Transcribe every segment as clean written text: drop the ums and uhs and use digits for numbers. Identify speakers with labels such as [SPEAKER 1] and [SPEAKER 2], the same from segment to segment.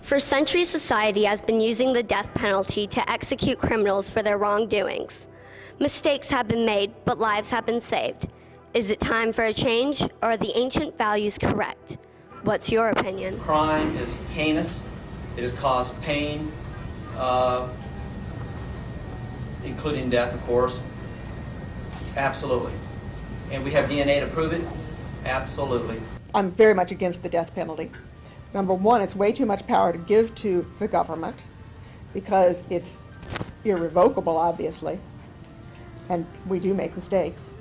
[SPEAKER 1] For centuries, society has been using the death penalty to execute criminals for their wrongdoings. Mistakes have been made, but lives have been saved. Is it time for a change, or are the ancient values correct? What's your opinion?
[SPEAKER 2] Crime is heinous. It has caused pain, including death, of course. Absolutely. And we have DNA to prove it? Absolutely.
[SPEAKER 3] I'm very much against the death penalty. Number one, it's way too much power to give to the government because it's irrevocable, obviously, and we do make mistakes.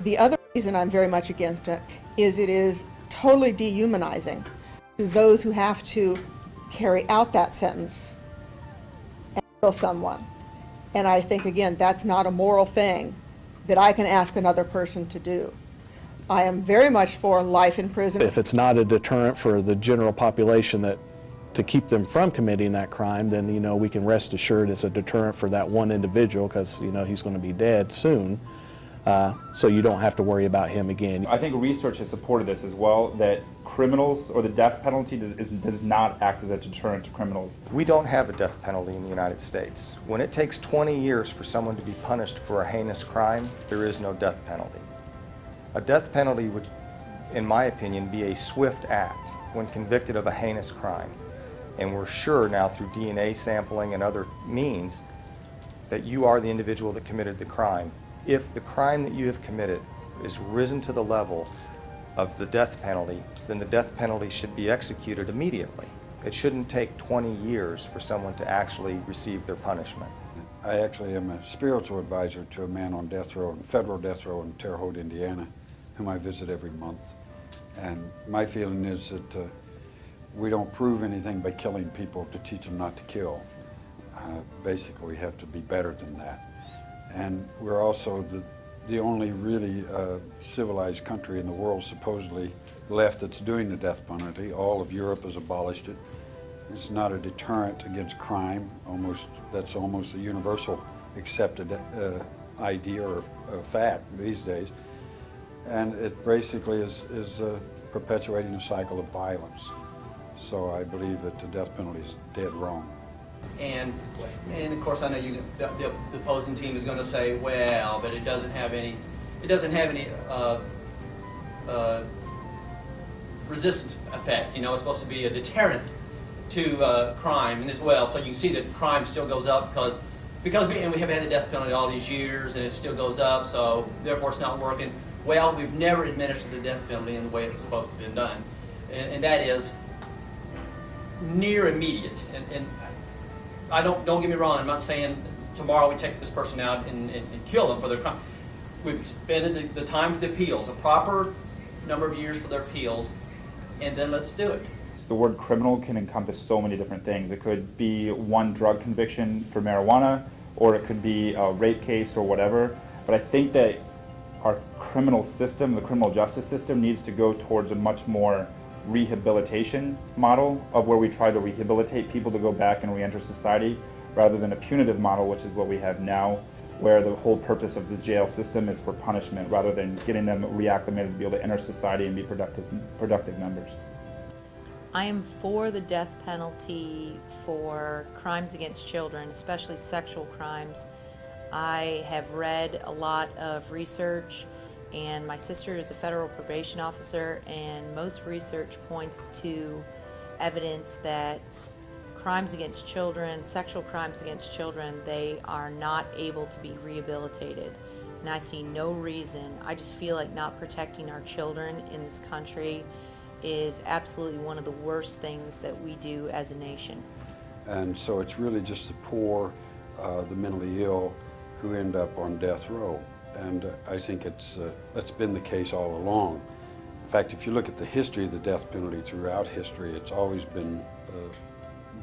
[SPEAKER 3] The other reason I'm very much against it is totally dehumanizing to those who have to carry out that sentence and kill someone. And I think, again, that's not a moral thing that I can ask another person to do. I am very much for life in prison.
[SPEAKER 4] If it's not a deterrent for the general population to keep them from committing that crime, then we can rest assured it's a deterrent for that one individual because he's going to be dead soon. So you don't have to worry about him again.
[SPEAKER 5] I think research has supported this as well, that criminals or the death penalty does not act as a deterrent to criminals.
[SPEAKER 6] We don't have a death penalty in the United States. When it takes 20 years for someone to be punished for a heinous crime, there is no death penalty. A death penalty would, in my opinion, be a swift act when convicted of a heinous crime. And we're sure now through DNA sampling and other means that you are the individual that committed the crime. If the crime that you have committed is risen to the level of the death penalty, then the death penalty should be executed immediately. It shouldn't take 20 years for someone to actually receive their punishment.
[SPEAKER 7] I actually am a spiritual advisor to a man on death row, federal death row in Terre Haute, Indiana, whom I visit every month. And my feeling is that we don't prove anything by killing people to teach them not to kill. Basically, we have to be better than that. And we're also the only really civilized country in the world, supposedly, left that's doing the death penalty. All of Europe has abolished it. It's not a deterrent against crime. That's almost a universal accepted idea or fact these days. And it basically is perpetuating a cycle of violence. So I believe that the death penalty is dead wrong.
[SPEAKER 2] And of course, I know the opposing team is going to say, well, but it doesn't have any resistance effect. It's supposed to be a deterrent to crime and as well. So you can see that crime still goes up because we have had the death penalty all these years and it still goes up. So therefore, it's not working. Well, we've never administered the death penalty in the way it's supposed to be done, and that is near immediate. And I don't get me wrong. I'm not saying tomorrow we take this person out and kill them for their crime. We've expended the time for the appeals, a proper number of years for their appeals, and then let's do it.
[SPEAKER 5] The word criminal can encompass so many different things. It could be one drug conviction for marijuana, or it could be a rape case or whatever. But I think that our criminal system, the criminal justice system, needs to go towards a much more rehabilitation model of where we try to rehabilitate people to go back and re-enter society rather than a punitive model, which is what we have now, where the whole purpose of the jail system is for punishment rather than getting them reacclimated to be able to enter society and be productive members.
[SPEAKER 8] I am for the death penalty for crimes against children, especially sexual crimes. I have read a lot of research, and my sister is a federal probation officer, and most research points to evidence that crimes against children, sexual crimes against children, they are not able to be rehabilitated. And I see no reason. I just feel like not protecting our children in this country is absolutely one of the worst things that we do as a nation.
[SPEAKER 7] And so it's really just the poor, the mentally ill, who end up on death row. And I think that's been the case all along. In fact, if you look at the history of the death penalty throughout history, it's always been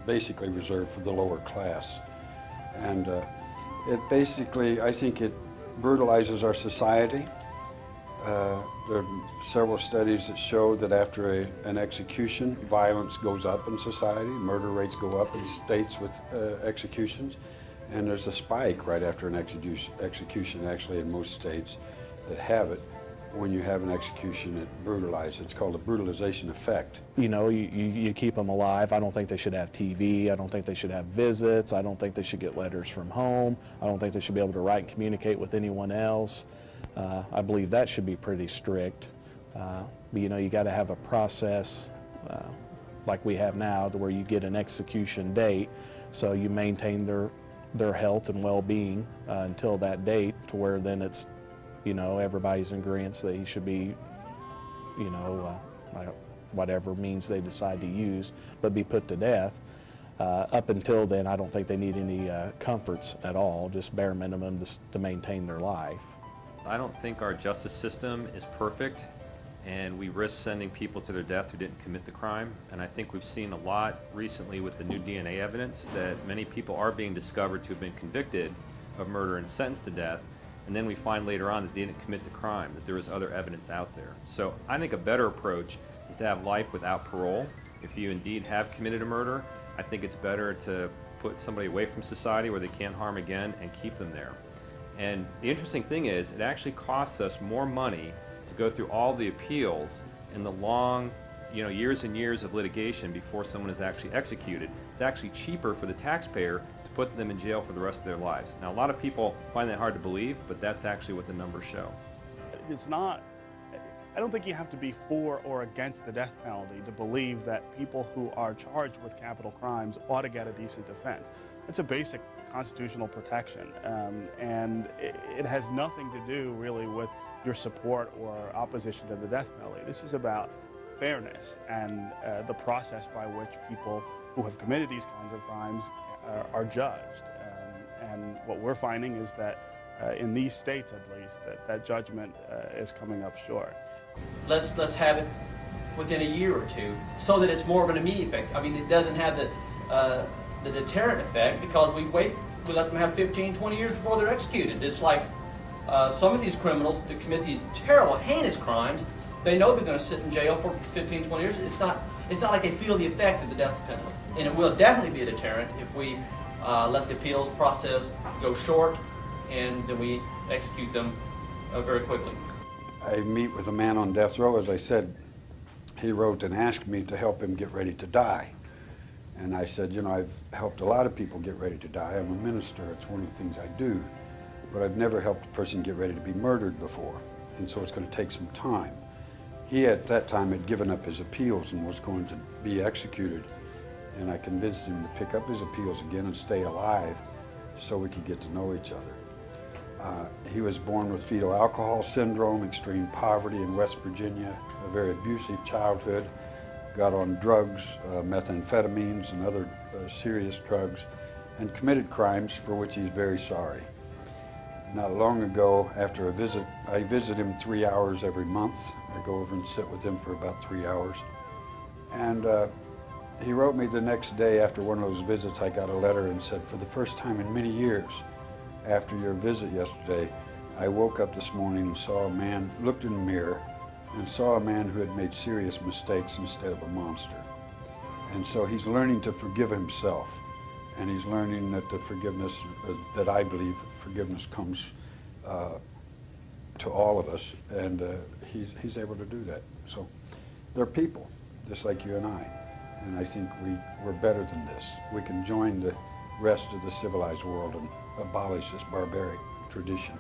[SPEAKER 7] basically reserved for the lower class. And it basically, I think it brutalizes our society. There are several studies that show that after an execution, violence goes up in society, murder rates go up in states with executions. And there's a spike right after an execution, actually, in most states that have it. when you have an execution that brutalizes. It's called a brutalization effect.
[SPEAKER 4] You know, you keep them alive. I don't think they should have TV. I don't think they should have visits. I don't think they should get letters from home. I don't think they should be able to write and communicate with anyone else. I believe that should be pretty strict. But you know, you got to have a process like we have now, to where you get an execution date, so you maintain their health and well-being until that date, to where then it's, you know, everybody's in agreement that he should be, you know, whatever means they decide to use, but be put to death. Up until then, I don't think they need any comforts at all, just bare minimum to maintain their life.
[SPEAKER 9] I don't think our justice system is perfect, and we risk sending people to their death who didn't commit the crime. And I think we've seen a lot recently with the new DNA evidence that many people are being discovered to have been convicted of murder and sentenced to death, and then we find later on that they didn't commit the crime, that there is other evidence out there. So I think a better approach is to have life without parole. If you indeed have committed a murder, I think it's better to put somebody away from society where they can't harm again and keep them there. And the interesting thing is, it actually costs us more money to go through all the appeals and the long, you know, years and years of litigation before someone is actually executed. It's actually cheaper for the taxpayer to put them in jail for the rest of their lives. Now, a lot of people find that hard to believe, but that's actually what the numbers show.
[SPEAKER 10] It's not, I don't think you have to be for or against the death penalty to believe that people who are charged with capital crimes ought to get a decent defense. It's a basic constitutional protection, and it has nothing to do really with your support or opposition to the death penalty. This is about fairness and the process by which people who have committed these kinds of crimes are judged. And what we're finding is that in these states, at least, that judgment is coming up short.
[SPEAKER 2] Let's have it within a year or two, so that it's more of an immediate effect. I mean, it doesn't have the deterrent effect, because we let them have 15, 20 years before they're executed. It's like some of these criminals that commit these terrible, heinous crimes, they know they're going to sit in jail for 15, 20 years. It's not like they feel the effect of the death penalty. And it will definitely be a deterrent if we let the appeals process go short, and then we execute them very quickly.
[SPEAKER 7] I meet with a man on death row. As I said, he wrote and asked me to help him get ready to die. And I said, you know, I've helped a lot of people get ready to die. I'm a minister. It's one of the things I do. But I've never helped a person get ready to be murdered before. And so it's going to take some time. He, at that time, had given up his appeals and was going to be executed. And I convinced him to pick up his appeals again and stay alive so we could get to know each other. He was born with fetal alcohol syndrome, extreme poverty in West Virginia, a very abusive childhood, got on drugs, methamphetamines and other serious drugs, and committed crimes for which he's very sorry. Not long ago, after a visit, I visit him 3 hours every month. I go over and sit with him for about 3 hours. And he wrote me the next day after one of those visits. I got a letter and said, for the first time in many years, after your visit yesterday, I woke up this morning and saw a man, looked in the mirror, and saw a man who had made serious mistakes instead of a monster. And so he's learning to forgive himself, and he's learning that the forgiveness, that I believe forgiveness comes to all of us, and he's able to do that. So they're people, just like you and I think we're better than this. We can join the rest of the civilized world and abolish this barbaric tradition.